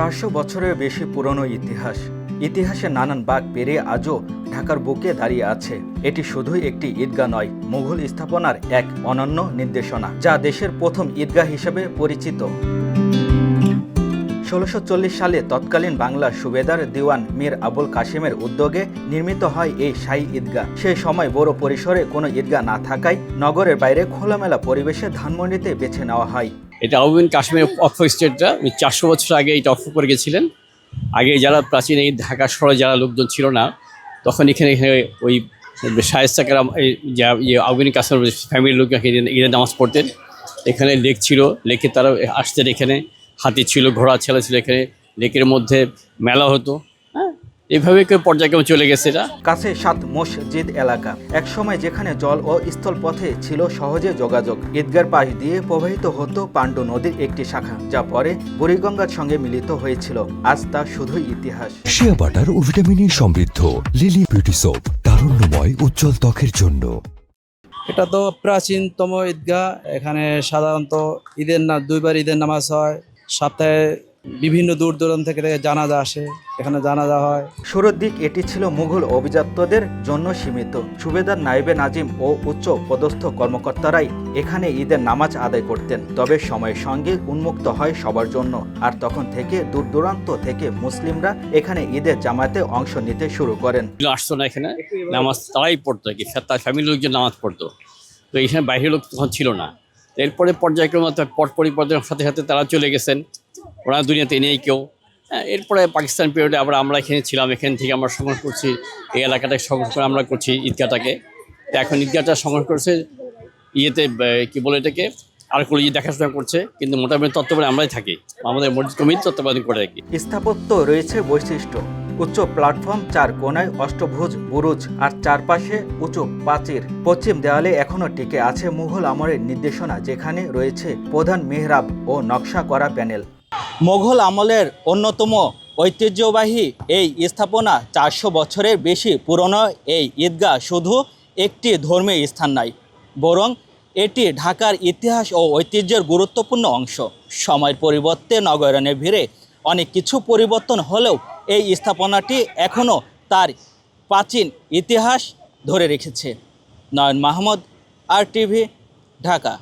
400 বছরের বেশি পুরনো ইতিহাসে নানান বাঁক পেরিয়ে আজও ঢাকার বুকে দাঁড়িয়ে আছে। এটি শুধুই একটি ঈদগাহ নয়, মুঘল স্থাপনার এক অনন্য নির্দেশনা, যা দেশের প্রথম ঈদগাহ হিসেবে পরিচিত। 1640 সালে তৎকালীন বাংলার সুবেদার দিওয়ান মীর আবুল কাসিমের উদ্যোগে নির্মিত হয় এই শাহী ঈদগাহ। সেই সময় বড় পরিসরে কোনো ঈদগাহ না থাকায় নগরের বাইরে খোলামেলা পরিবেশে ধানমন্ডিতে বেছে নেওয়া হয়। এটা আবু বিন কাসিমের অক্ষ স্টেটটা 400 বছর আগে এটা অক্ষ করে গেছিলেন। আগে যারা প্রাচীন এই ঢাকা শহরে যারা লোকজন ছিল না, তখন এখানে ওই শায়েস্তাকেরা আবু বিন কাসিমের ফ্যামিলির লোক ঈদের নামাজ পড়তেন। এখানে লেক ছিল, লেকে তারা আসতেন। এখানে হাতি ছিল, ঘোড়া ছেলে ছিল, এখানে লেকের মধ্যে মেলা হতো। এইভাবে পর্যায়ক্রমে চলে গেছে। এটা কাছে 7 মসজিদ এলাকা, এক সময় যেখানে জল ও স্থল পথে ছিল সহজে যোগাযোগ। ঈদগার পাশ দিয়ে প্রবাহিত হতো পাণ্ডু নদীর একটি শাখা, যা পরে বুড়িগঙ্গার সঙ্গে মিলিত হয়েছিল। আজ তা শুধুই ইতিহাস। শিয়া বাটার ও ভিটামিনে সমৃদ্ধ লিলি বিউটি সোপ, তারুণ্যময় উজ্জ্বল ত্বকের জন্য। এটা তো প্রাচীনতম ঈদগাহ। এখানে সাধারণত দুইবার ঈদের নামাজ হয়। সপ্তাহে বিভিন্ন দূর দূরান্ত থেকে জানাজা আসে, এখানে জানাজা হয়। শুরুর দিক এটি ছিল মুঘল অভিজাতদের জন্য সীমিত। সুবেদার নায়েবে নাজিম ও উচ্চ পদস্থ কর্মকর্তারাই এখানে ঈদের নামাজ আদায় করতেন। তবে সময়ের সঙ্গে উন্মুক্ত হয় সবার জন্য, আর তখন থেকে দূর দূরান্ত থেকে মুসলিমরা এখানে ঈদের জামাতে অংশ নিতে শুরু করেন। আসতো না এখানে নামাজ, তারাই পড়তো, কি তার ফ্যামিলির লোকজন নামাজ পড়তো। তো এখানে বাইরের লোক তখন ছিল না। এরপরে পর্যায়ক্রমে পট পরিবর্তনের সাথে সাথে তারা চলে গেছেন, ওরা দুনিয়াতে নেই কেউ। এরপরে পাকিস্তান পিরিয়ডে আমরা এখানে ছিলাম, এখান থেকে আমরা সংগ্রহ করছি, এই এলাকাটাকে সংগ্রহ করে আমরা করছি ঈদগাহটাকে। তো এখন ঈদগাহটা সংগ্রহ করছে ইয়েতে কি বলে এটাকে আরকুলি দেখাশোনা করছে, কিন্তু মোটামুটি তত্ত্বাবধানে আমরাই থাকি, আমাদের মসজিদ কমিটি তত্ত্বাবধান করে রাখি। স্থাপত্য রয়েছে বৈশিষ্ট্য, উচ্চ প্ল্যাটফর্ম, 4 কোণায় অষ্টভুজ বুরুজ আর চারপাশে উঁচু প্রাচীর। পশ্চিম দেওয়ালে এখনও টিকে আছে মুঘল আমলের নির্দেশনা, যেখানে রয়েছে প্রধান মেহরাব ও নকশা করা প্যানেল। মোঘল আমলের অন্যতম ঐতিহ্যবাহী এই স্থাপনা 400 বছরের বেশি পুরনো এই ঈদগাহ শুধু একটি ধর্মীয় স্থান নয়, বরং এটি ঢাকার ইতিহাস ও ঐতিহ্যের গুরুত্বপূর্ণ অংশ। সময়ের পরিবর্তে নগরায়ণের ভিড়ে অনেক কিছু পরিবর্তন হলেও এই স্থাপনাটি এখনও তার প্রাচীন ইতিহাস ধরে রেখেছে। নয়ন মাহমুদ, RTV, ঢাকা।